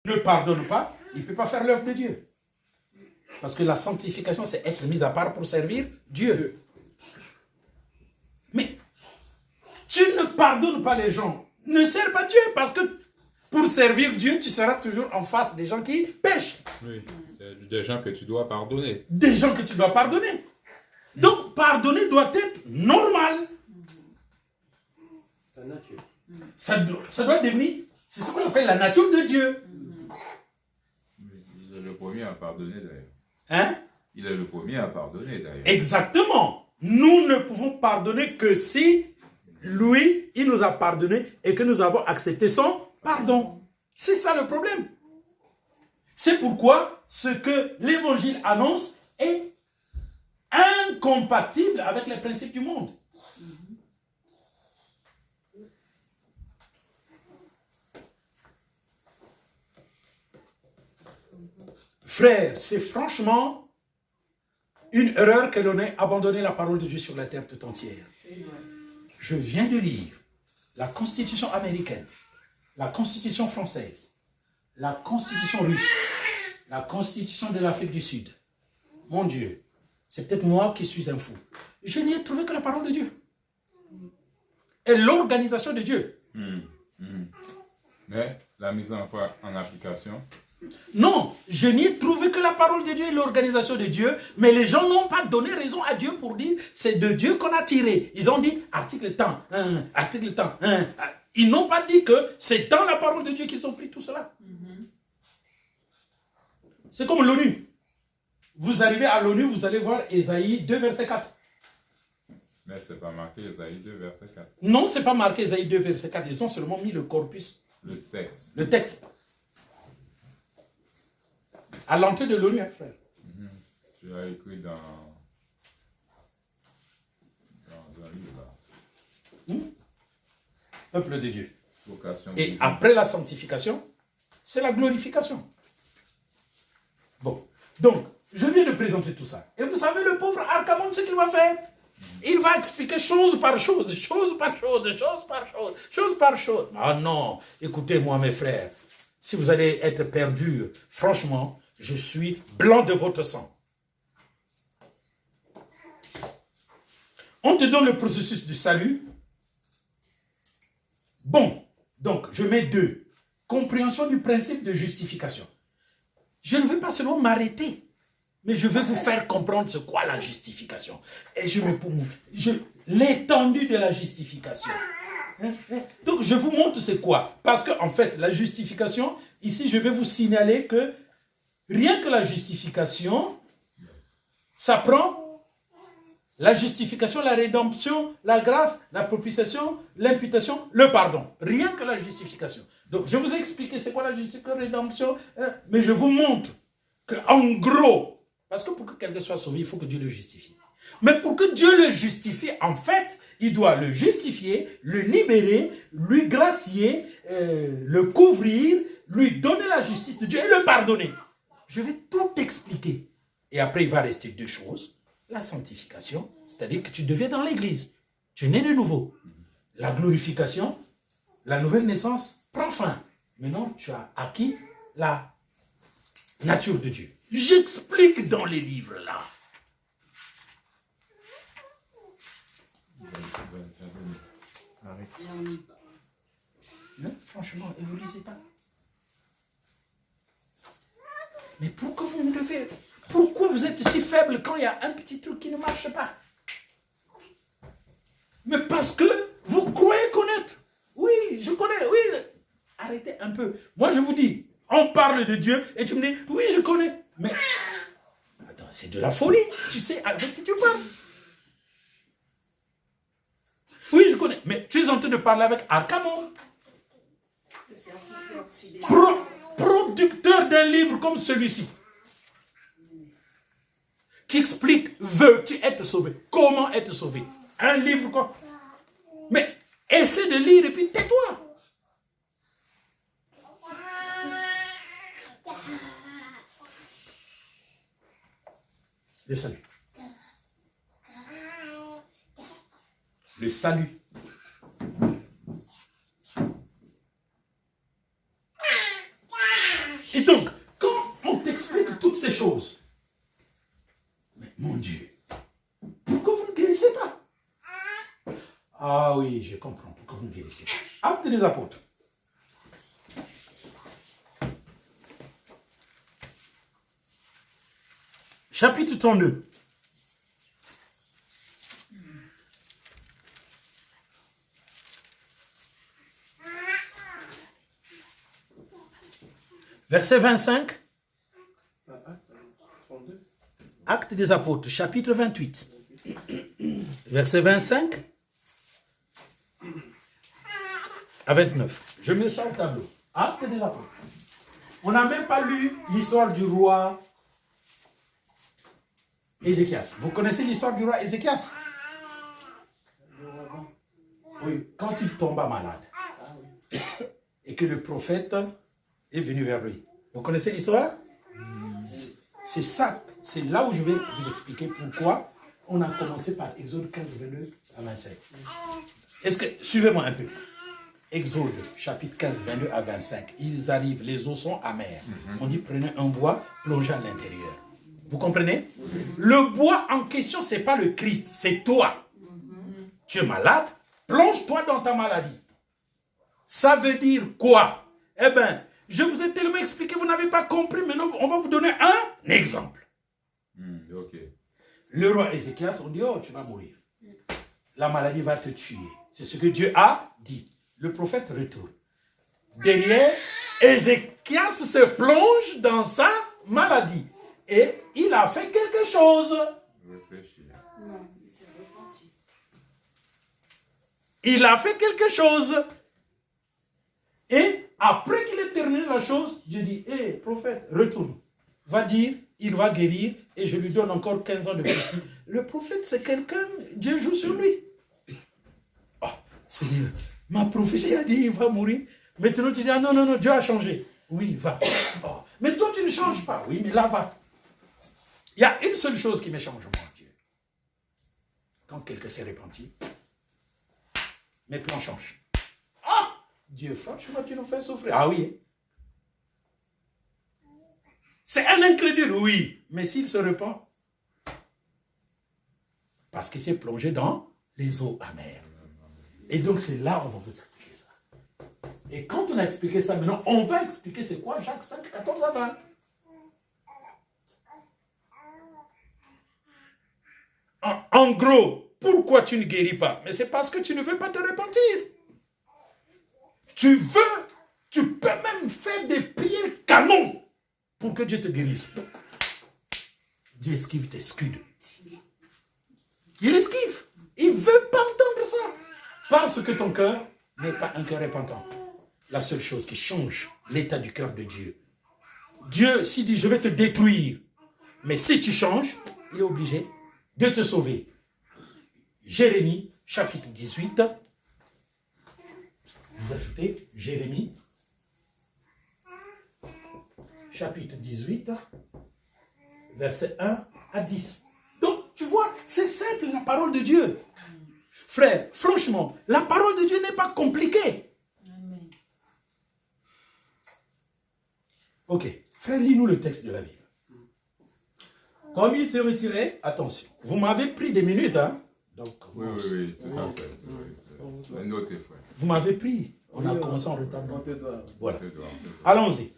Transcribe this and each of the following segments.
ne pardonne pas, il ne peut pas faire l'œuvre de Dieu. Parce que la sanctification, c'est être mis à part pour servir Dieu. Mais tu ne pardonnes pas les gens, ne sers pas Dieu, parce que pour servir Dieu, tu seras toujours en face des gens qui pêchent. Oui, des gens que tu dois pardonner. Des gens que tu dois pardonner. Donc, pardonner doit être normal. Ça doit devenir, c'est ce qu'on appelle la nature de Dieu. Il est le premier à pardonner d'ailleurs. Hein? Il est le premier à pardonner d'ailleurs. Exactement. Nous ne pouvons pardonner que si lui, il nous a pardonné et que nous avons accepté son pardon. C'est ça le problème. C'est pourquoi ce que l'évangile annonce est incompatible avec les principes du monde. Frère, c'est franchement une erreur que l'on ait abandonné la parole de Dieu sur la terre tout entière. Je viens de lire la Constitution américaine, la Constitution française, la Constitution russe, la Constitution de l'Afrique du Sud. Mon Dieu, c'est peut-être moi qui suis un fou. Je n'y ai trouvé que la parole de Dieu. Et l'organisation de Dieu. Mais la mise en application... Non, je n'y ai trouvé que la parole de Dieu et l'organisation de Dieu, mais les gens n'ont pas donné raison à Dieu pour dire c'est de Dieu qu'on a tiré. Ils ont dit article temps, article temps. Ils n'ont pas dit que c'est dans la parole de Dieu qu'ils ont pris tout cela. C'est comme l'ONU. Vous arrivez à l'ONU, vous allez voir Ésaïe 2, verset 4. Mais ce n'est pas marqué Ésaïe 2, verset 4. Non, ce n'est pas marqué Ésaïe 2, verset 4. Ils ont seulement mis le corpus. Le texte. Le texte. À l'entrée de l'ONU, hein, frère. Tu as écrit dans un livre là. Peuple de Dieu. Vocation Et divine. après la sanctification, c'est la glorification. Bon, donc, je viens de présenter tout ça. Et vous savez, le pauvre Arcamon, ce qu'il va faire, il va expliquer chose par chose, chose par chose, chose par chose, chose par chose. Ah non, écoutez-moi mes frères, si vous allez être perdus, franchement, je suis blanc de votre sang. On te donne le processus du salut. Bon, donc je mets 2. Compréhension du principe de justification. Je ne veux pas seulement m'arrêter, mais je veux vous faire comprendre c'est quoi la justification. Et je me l'étendue de la justification. Donc je vous montre c'est quoi. Parce que en fait, la justification, ici je vais vous signaler que rien que la justification, ça prend la justification, la rédemption, la grâce, la propitiation, l'imputation, le pardon. Rien que la justification. Donc, je vous ai expliqué c'est quoi la justification, la rédemption, mais je vous montre qu'en gros, parce que pour que quelqu'un soit sauvé, il faut que Dieu le justifie. Mais pour que Dieu le justifie, en fait, il doit le justifier, le libérer, lui gracier, le couvrir, lui donner la justice de Dieu et le pardonner. Je vais tout expliquer. Et après, il va rester 2 choses. La sanctification, c'est-à-dire que tu deviens dans l'église. Tu es né de nouveau. La glorification, la nouvelle naissance prend fin. Maintenant, tu as acquis la nature de Dieu. J'explique dans les livres là. Non, franchement, et vous ne lisez pas. Mais pourquoi vous me devez... Pourquoi vous êtes si faible quand il y a un petit truc qui ne marche pas? Mais parce que vous croyez connaître. Oui, je connais, oui. Arrêtez un peu. Moi, je vous dis, on parle de Dieu et tu me dis, oui, je connais. Mais, attends, c'est de la folie. Tu sais avec qui tu parles. Oui, je connais. Mais tu es en train de parler avec Arcamon. Producteur d'un livre comme celui-ci. Qui explique, veux-tu être sauvé? Comment être sauvé? Un livre quoi? Mais essaie de lire et puis tais-toi. Le salut. Le salut. Et donc, quand on t'explique toutes ces choses, mais mon Dieu, pourquoi vous ne guérissez pas? Ah oui, je comprends pourquoi vous ne guérissez pas. Actes des Apôtres. Chapitre 32. Verset 25. Actes des Apôtres, chapitre 28. Verset 25 à 29. Je mets ça au tableau. Actes des Apôtres. On n'a même pas lu l'histoire du roi Ézéchias. Vous connaissez l'histoire du roi Ézéchias? Oui, quand il tomba malade. Et que le prophète est venu vers lui. Vous connaissez l'histoire? C'est ça, c'est là où je vais vous expliquer pourquoi on a commencé par Exode 15, 22 à 25. Est-ce que, suivez-moi un peu. Exode, chapitre 15, 22 à 25. Ils arrivent, les eaux sont amères. On dit, prenez un bois, plongez à l'intérieur. Vous comprenez? Le bois en question, ce n'est pas le Christ, c'est toi. Tu es malade, plonge-toi dans ta maladie. Ça veut dire quoi? Eh bien, je vous ai tellement expliqué, vous n'avez pas compris. Maintenant, on va vous donner un exemple. Okay. Le roi Ézéchias, on dit, oh, tu vas mourir. La maladie va te tuer. C'est ce que Dieu a dit. Le prophète retourne. Derrière, Ézéchias se plonge dans sa maladie. Et il a fait quelque chose. Réfléchis. Non, il s'est repenti. Il a fait quelque chose. Et après qu'il ait terminé la chose, Dieu dit, hé, prophète, retourne. Va dire, il va guérir et je lui donne encore 15 ans de plus. Le prophète, c'est quelqu'un, Dieu joue sur lui. Oh, Seigneur, ma prophétie a dit, il va mourir. Maintenant, tu dis, ah non, non, non, Dieu a changé. Oui, va. Oh, mais toi, tu ne changes pas. Oui, mais là, va. Il y a une seule chose qui me change, mon Dieu. Quand quelqu'un s'est repenti, mes plans changent. Ah! Dieu, franchement, tu nous fais souffrir. Ah oui. C'est un incrédule, oui. Mais s'il se repent, parce qu'il s'est plongé dans les eaux amères. Et donc, c'est là on va vous expliquer ça. Et quand on a expliqué ça, maintenant, on va expliquer c'est quoi Jacques 5, 14 à 20. En gros, pourquoi tu ne guéris pas? Mais c'est parce que tu ne veux pas te repentir. Tu peux même faire des prières canon pour que Dieu te guérisse. Dieu esquive tes scuds. Il esquive. Il ne veut pas entendre ça. Parce que ton cœur n'est pas un cœur repentant. La seule chose qui change l'état du cœur de Dieu. Dieu, s'il dit, je vais te détruire, mais si tu changes, il est obligé de te sauver. Jérémie, chapitre 18. Vous ajoutez Jérémie, chapitre 18, verset 1 à 10. Donc, tu vois, c'est simple, la parole de Dieu. Frère, franchement, la parole de Dieu n'est pas compliquée. Amen. Ok, frère, lis-nous le texte de la Bible. Comme il se retirait, Attention, vous m'avez pris des minutes, hein? Donc, Oui, tout à fait. Oui. Notez, frère. vous m'avez pris. On a Oui, commencé en retard. on te doit. Voilà. On te doit. Allons-y.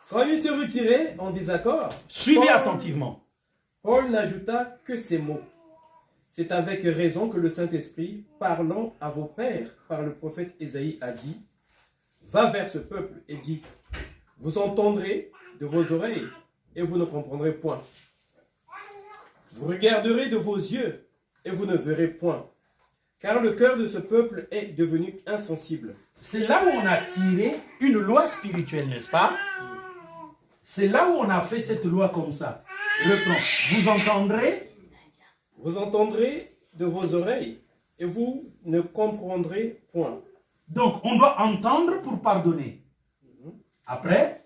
Comme il se retirait en désaccord, Suivez Paul- attentivement. Paul n'ajouta que ces mots. C'est avec raison que le Saint-Esprit, parlant à vos pères par le prophète Ésaïe, a dit, va vers ce peuple et dit, vous entendrez de vos oreilles et vous ne comprendrez point. Vous regarderez de vos yeux et vous ne verrez point. Car le cœur de ce peuple est devenu insensible. C'est là où on a tiré une loi spirituelle, n'est-ce pas? C'est là où on a fait cette loi comme ça. Reprends. Vous entendrez. Vous entendrez de vos oreilles et vous ne comprendrez point. Donc, on doit entendre pour pardonner. Après,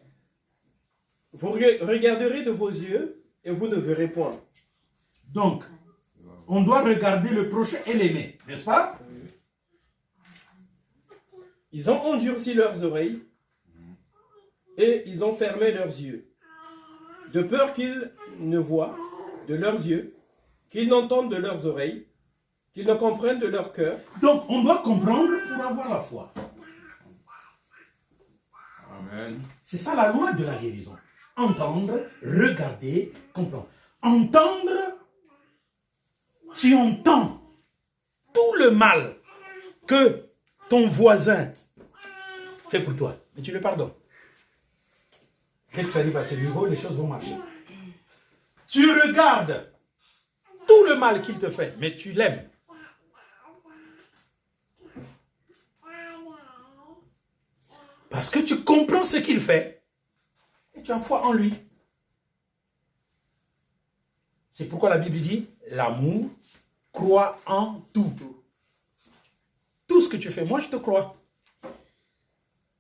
Vous regarderez de vos yeux et vous ne verrez point. donc, on doit regarder le prochain et l'aimer, n'est-ce pas? Ils ont endurci leurs oreilles et ils ont fermé leurs yeux, de peur qu'ils ne voient de leurs yeux, qu'ils n'entendent de leurs oreilles, qu'ils ne comprennent de leur cœur. Donc, on doit comprendre pour avoir la foi. Amen. C'est ça la loi de la guérison. Entendre, regarder, comprendre. Entendre, tu entends tout le mal que ton voisin fait pour toi. Et tu le pardonnes. Dès que tu arrives à ce niveau, les choses vont marcher. Tu regardes tout le mal qu'il te fait, mais tu l'aimes. Parce que tu comprends ce qu'il fait et tu as foi en lui. C'est pourquoi la Bible dit, l'amour croit en tout. Tout ce que tu fais, moi je te crois.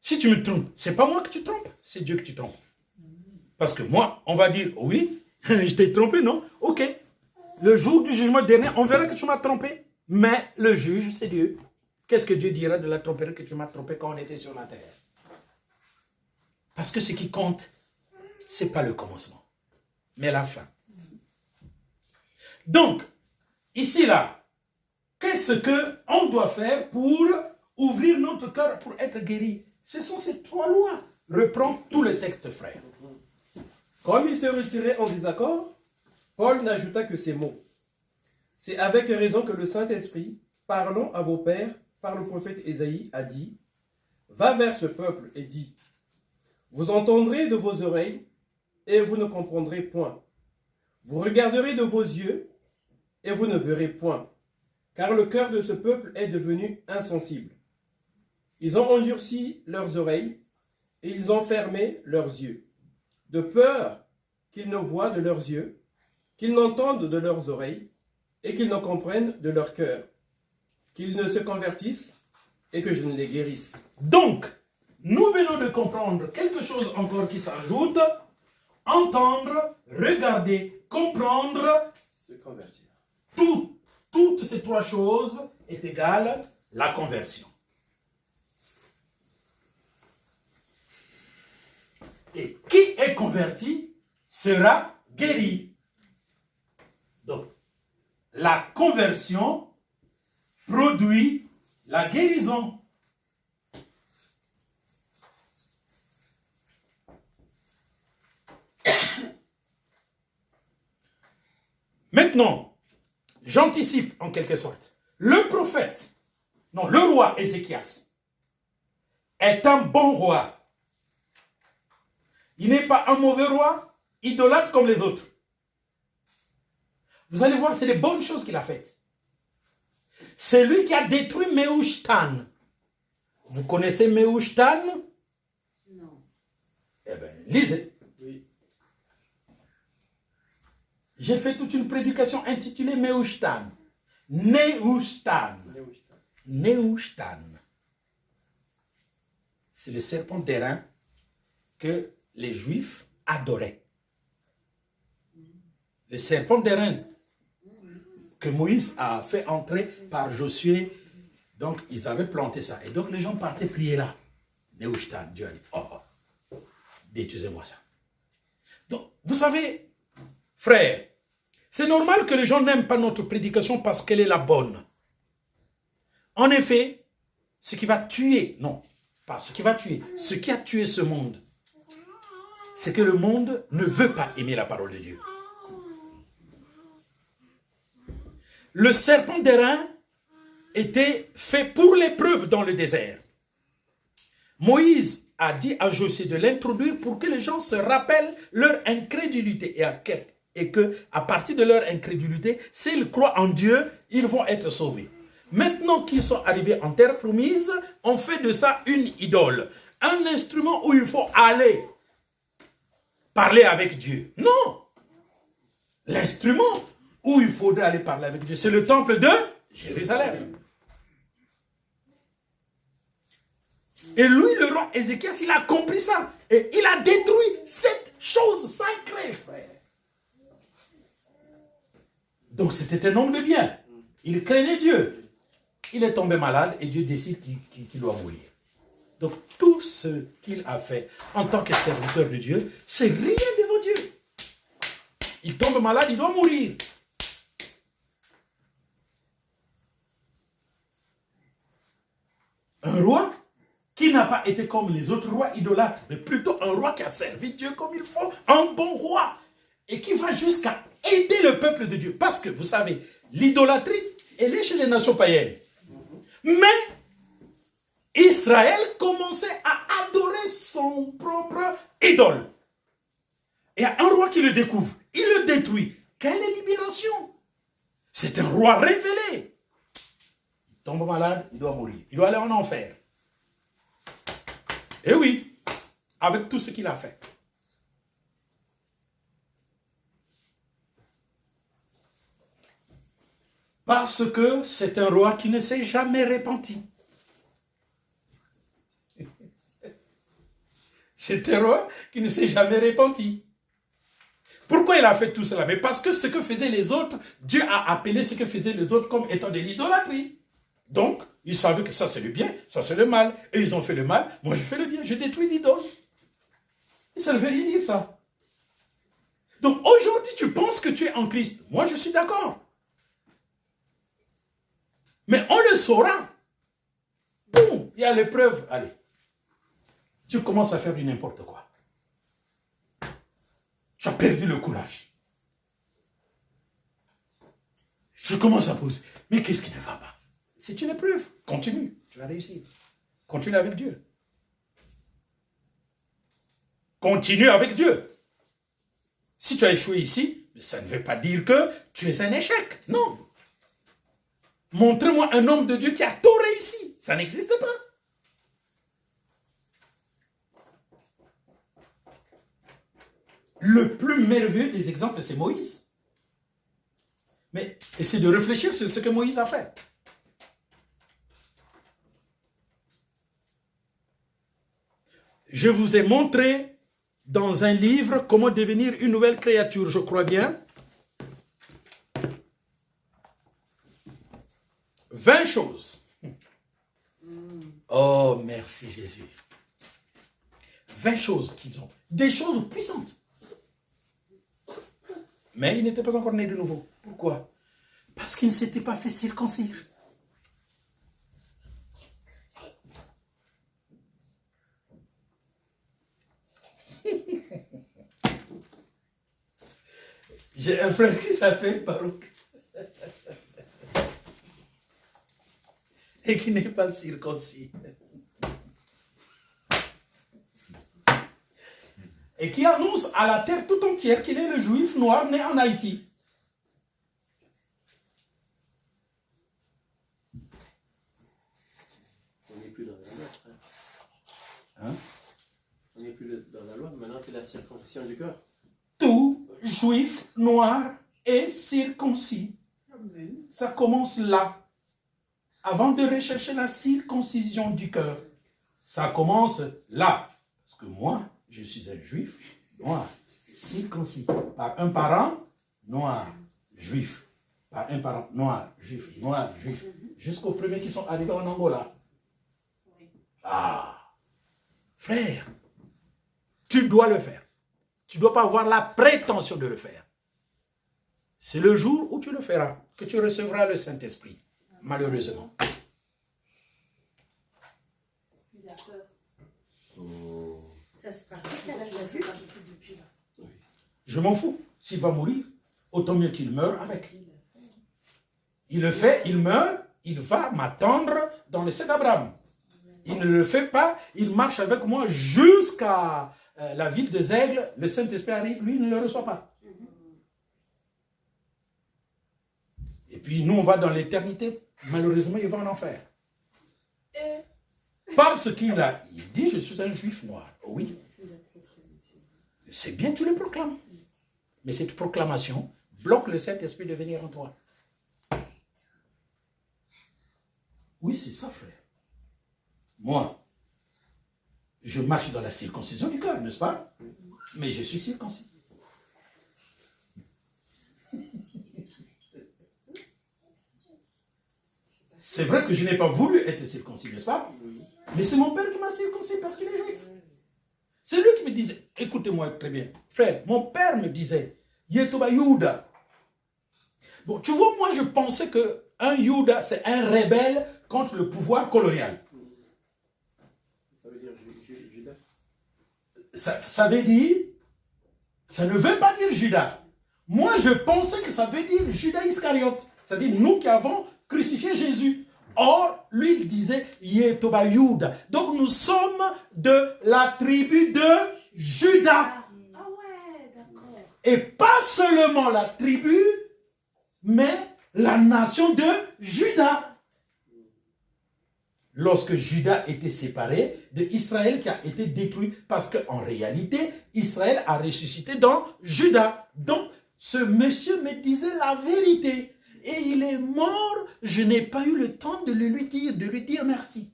Si tu me trompes, c'est pas moi que tu trompes, c'est Dieu que tu trompes. Parce que moi, on va dire, oui, je t'ai trompé, non? Ok. Le jour du jugement dernier, on verra que tu m'as trompé. Mais le juge, c'est Dieu. Qu'est-ce que Dieu dira de la tromperie que tu m'as trompé quand on était sur la terre? Parce que ce qui compte, ce n'est pas le commencement, mais la fin. Donc, ici, là, qu'est-ce qu'on doit faire pour ouvrir notre cœur pour être guéri? Ce sont ces trois lois. Reprends tout le texte, frère. Comme il se retirait en désaccord, Paul n'ajouta que ces mots. C'est avec raison que le Saint-Esprit, parlant à vos pères par le prophète Ésaïe, a dit, « Va vers ce peuple et dis, vous entendrez de vos oreilles et vous ne comprendrez point. Vous regarderez de vos yeux et vous ne verrez point, car le cœur de ce peuple est devenu insensible. Ils ont endurci leurs oreilles et ils ont fermé leurs yeux, de peur qu'ils ne voient de leurs yeux, qu'ils n'entendent de leurs oreilles et qu'ils ne comprennent de leur cœur, qu'ils ne se convertissent et que je ne les guérisse. » Donc, nous venons de comprendre quelque chose encore qui s'ajoute. Entendre, regarder, comprendre. Se convertir. Toutes ces trois choses est égale la conversion. Et qui est converti sera guéri. Donc, la conversion produit la guérison. Maintenant, j'anticipe en quelque sorte. Le roi Ézéchias est un bon roi. Il n'est pas un mauvais roi, idolâtre comme les autres. Vous allez voir, c'est les bonnes choses qu'il a faites. C'est lui qui a détruit Méouchtan. Vous connaissez Méouchtan? Non. Eh bien, lisez. Oui. J'ai fait toute une prédication intitulée Méouchtan. Néouchtan. Néouchtan. C'est le serpent d'airain que les Juifs adoraient. Le serpent d'airain que Moïse a fait entrer par Josué. Donc, ils avaient planté ça. Et donc, les gens partaient prier là. Néouchtan. Dieu a dit, détruisez-moi ça. Donc, vous savez, frère, c'est normal que les gens n'aiment pas notre prédication parce qu'elle est la bonne. En effet, ce qui va tuer, non, pas ce qui va tuer, ce qui a tué ce monde, c'est que le monde ne veut pas aimer la parole de Dieu. Le serpent d'airain était fait pour l'épreuve dans le désert. Moïse a dit à Josué de l'introduire pour que les gens se rappellent leur incrédulité et que à partir de leur incrédulité, s'ils croient en Dieu, ils vont être sauvés. Maintenant qu'ils sont arrivés en terre promise, on fait de ça une idole. Un instrument où il faut aller parler avec Dieu. Non! L'instrument où il faudrait aller parler avec Dieu, c'est le temple de Jérusalem. Et lui, le roi Ézéchias, il a compris ça. Et il a détruit cette chose sacrée, frère. Donc c'était un homme de bien. Il craignait Dieu. Il est tombé malade et Dieu décide qu'il doit mourir. Donc tout ce qu'il a fait en tant que serviteur de Dieu, c'est rien devant Dieu. Il tombe malade, il doit mourir. Un roi qui n'a pas été comme les autres rois idolâtres, mais plutôt un roi qui a servi Dieu comme il faut, un bon roi, et qui va jusqu'à aider le peuple de Dieu. Parce que, vous savez, l'idolâtrie, elle est chez les nations païennes. Mais Israël commençait à adorer son propre idole. Et un roi qui le découvre, il le détruit. Quelle libération! C'est un roi révélé. Il tombe malade, il doit mourir. Il doit aller en enfer. Et oui, avec tout ce qu'il a fait. Parce que c'est un roi qui ne s'est jamais repenti. C'est un roi qui ne s'est jamais repenti. Pourquoi il a fait tout cela? Mais parce que ce que faisaient les autres, Dieu a appelé ce que faisaient les autres comme étant de l'idolâtrie. Donc, ils savaient que ça c'est le bien, ça c'est le mal. Et ils ont fait le mal, moi je fais le bien, je détruis l'idole. Et ça ne veut rien dire ça. Donc aujourd'hui tu penses que tu es en Christ. Moi je suis d'accord. Mais on le saura. Boum, il y a l'épreuve. Allez, tu commences à faire du n'importe quoi. Tu as perdu le courage. Je commence à poser. Mais qu'est-ce qui ne va pas? C'est une épreuve. Continue. Tu vas réussir. Continue avec Dieu. Continue avec Dieu. Si tu as échoué ici, ça ne veut pas dire que tu es un échec. Non. Montrez-moi un homme de Dieu qui a tout réussi. Ça n'existe pas. Le plus merveilleux des exemples, c'est Moïse. Mais essayez de réfléchir sur ce que Moïse a fait. Je vous ai montré dans un livre comment devenir une nouvelle créature, je crois bien. 20 choses. Oh, merci Jésus. 20 choses qu'ils ont. Des choses puissantes. Mais il n'était pas encore né de nouveau. Pourquoi? Parce qu'il ne s'était pas fait circoncire. J'ai un frère qui s'appelle Baruch. Et qui n'est pas circoncis. Et qui annonce à la terre tout entière qu'il est le juif noir né en Haïti. On n'est plus dans la loi, frère. Hein? On n'est plus dans la loi, maintenant c'est la circoncision du cœur. Tout juif noir est circoncis. Ça commence là. Avant de rechercher la circoncision du cœur. Ça commence là. Parce que moi, je suis un juif noir, circoncis. Par un parent noir, juif. Par un parent noir, juif, noir, juif. Jusqu'aux premiers qui sont arrivés en Angola. Ah, frère, tu dois le faire. Tu ne dois pas avoir la prétention de le faire. C'est le jour où tu le feras, que tu recevras le Saint-Esprit, malheureusement. Il a peur. Oh. Ça se passe. Quel âge il a depuis là? Je m'en fous. S'il va mourir, autant mieux qu'il meure avec. Il le fait, il meurt, il va m'attendre dans le sein d'Abraham. Il ne le fait pas, il marche avec moi jusqu'à la ville des Aigles. Le Saint-Esprit arrive, lui, il ne le reçoit pas. Et puis nous, on va dans l'éternité. Malheureusement, il va en enfer. Parce qu'il dit, je suis un juif noir. Oui. C'est bien, tu le proclames. Mais cette proclamation bloque le Saint-Esprit de venir en toi. Oui, c'est ça, frère. Moi, je marche dans la circoncision du cœur, n'est-ce pas? Mais je suis circoncis. C'est vrai que je n'ai pas voulu être circoncis, n'est-ce pas? Mais c'est mon père qui m'a circoncis parce qu'il est juif. C'est lui qui me disait, écoutez-moi très bien, frère, mon père me disait, Yetoba Youda. Bon, tu vois, moi je pensais qu'un Youda, c'est un rebelle contre le pouvoir colonial. Ça veut dire Judas. Ça veut dire, ça ne veut pas dire Judas. Moi je pensais que ça veut dire Judas Iscariote. C'est-à-dire nous qui avons crucifié Jésus. Or, lui, il disait Yetoba Youda. Donc, nous sommes de la tribu de Juda. Ah ouais, d'accord. Et pas seulement la tribu, mais la nation de Juda. Lorsque Juda était séparé de Israël qui a été détruit, parce qu'en réalité, Israël a ressuscité dans Juda. Donc, ce monsieur me disait la vérité. Et il est mort, je n'ai pas eu le temps de lui dire merci.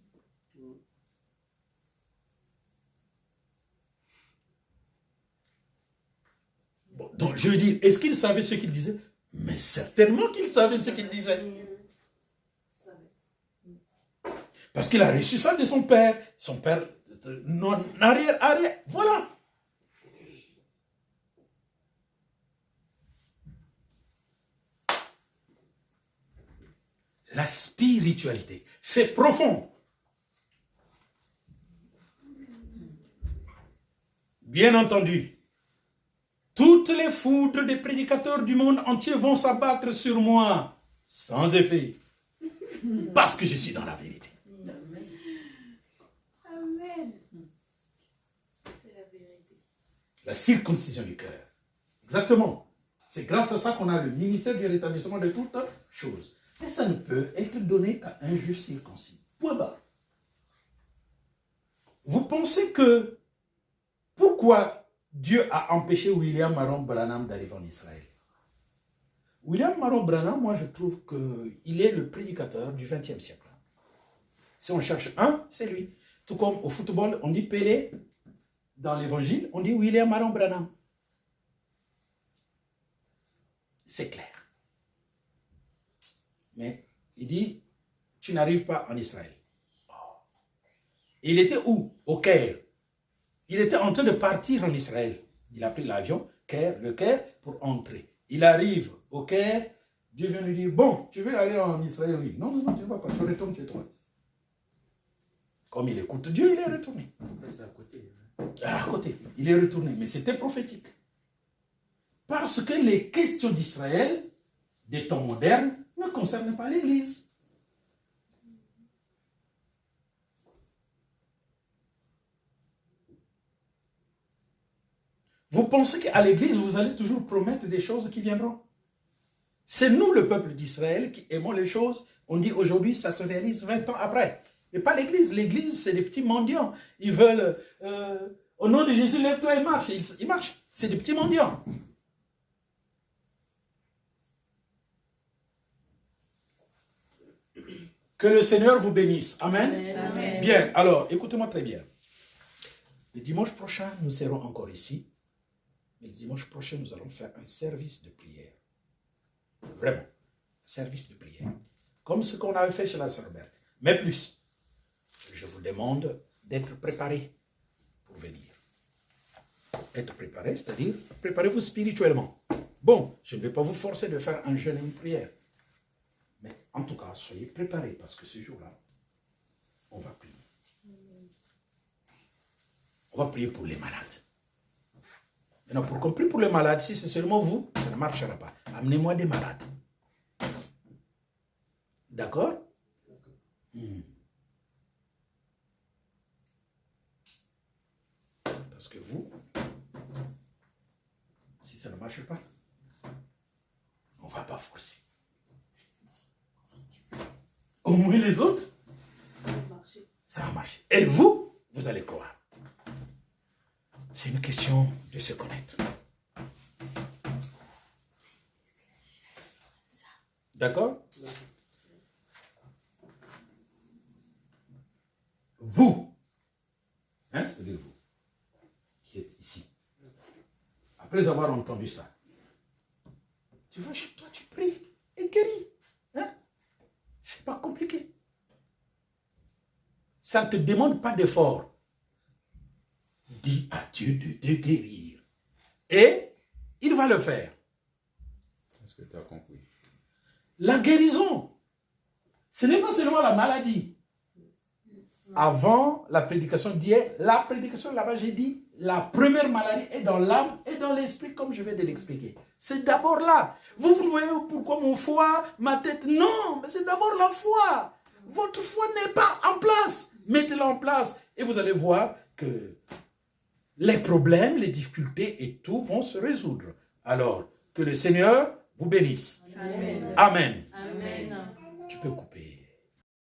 Bon, donc je veux dire, est-ce qu'il savait ce qu'il disait? Mais certainement qu'il savait ce qu'il disait. Parce qu'il a reçu ça de son père. Son père, non, arrière, voilà. La spiritualité, c'est profond. Bien entendu, toutes les foudres des prédicateurs du monde entier vont s'abattre sur moi, sans effet, parce que je suis dans la vérité. Amen. C'est la vérité. La circoncision du cœur. Exactement. C'est grâce à ça qu'on a le ministère du rétablissement de toutes choses. Mais ça ne peut être donné qu'à un juif circoncis. Point barre. Vous pensez que pourquoi Dieu a empêché William Maron Branham d'arriver en Israël? William Maron Branham, moi je trouve qu'il est le prédicateur du XXe siècle. Si on cherche un, c'est lui. Tout comme au football, on dit Pelé, dans l'évangile, on dit William Maron Branham. C'est clair. Mais il dit, tu n'arrives pas en Israël. Il était où? Au Caire. Il était en train de partir en Israël. Il a pris l'avion, le Caire, pour entrer. Il arrive au Caire, Dieu vient lui dire, bon, tu veux aller en Israël? Oui. Non, tu ne vas pas, tu retournes chez toi. Comme il écoute Dieu, il est retourné. C'est à côté. À côté, il est retourné. Mais c'était prophétique. Parce que les questions d'Israël, des temps modernes, ne concernent pas l'Église. Vous pensez qu'à l'Église, vous allez toujours promettre des choses qui viendront? C'est nous, le peuple d'Israël, qui aimons les choses. On dit aujourd'hui, ça se réalise 20 ans après. Mais pas l'Église. L'Église, c'est des petits mendiants. Ils veulent, au nom de Jésus, lève-toi et marche. Ils marchent. C'est des petits mendiants. Que le Seigneur vous bénisse. Amen. Amen. Bien, alors, écoutez-moi très bien. Le dimanche prochain, nous serons encore ici. Mais le dimanche prochain, nous allons faire un service de prière. Vraiment, un service de prière. Comme ce qu'on avait fait chez la sœur Berthe. Mais plus, je vous demande d'être préparés pour venir. Être préparé, c'est-à-dire, préparez-vous spirituellement. Bon, je ne vais pas vous forcer de faire un jeûne et une prière. Mais en tout cas, soyez préparés parce que ce jour-là, on va prier. On va prier pour les malades. Maintenant, pour qu'on prie pour les malades, si c'est seulement vous, ça ne marchera pas. Amenez-moi des malades. D'accord? Parce que vous, si ça ne marche pas, on ne va pas forcer. Au moins les autres, ça va marcher. Et vous, vous allez croire. C'est une question de se connaître. D'accord? Vous, hein, c'est-à-dire vous, qui êtes ici, après avoir entendu ça, tu vas chez toi, tu pries et guéris. Hein? C'est pas compliqué. Ça ne te demande pas d'effort. Dis à Dieu de te guérir. Et il va le faire. Est-ce que tu as compris? La guérison, ce n'est pas seulement la maladie. Avant la prédication d'hier, la prédication là-bas, j'ai dit, la première maladie est dans l'âme et dans l'esprit, comme je viens de l'expliquer. C'est d'abord là. Vous voyez pourquoi mon foie, ma tête? Non, mais c'est d'abord la foi. Votre foi n'est pas en place. Mettez-la en place et vous allez voir que les problèmes, les difficultés et tout vont se résoudre. Alors, que le Seigneur vous bénisse. Amen. Amen. Amen. Tu peux couper.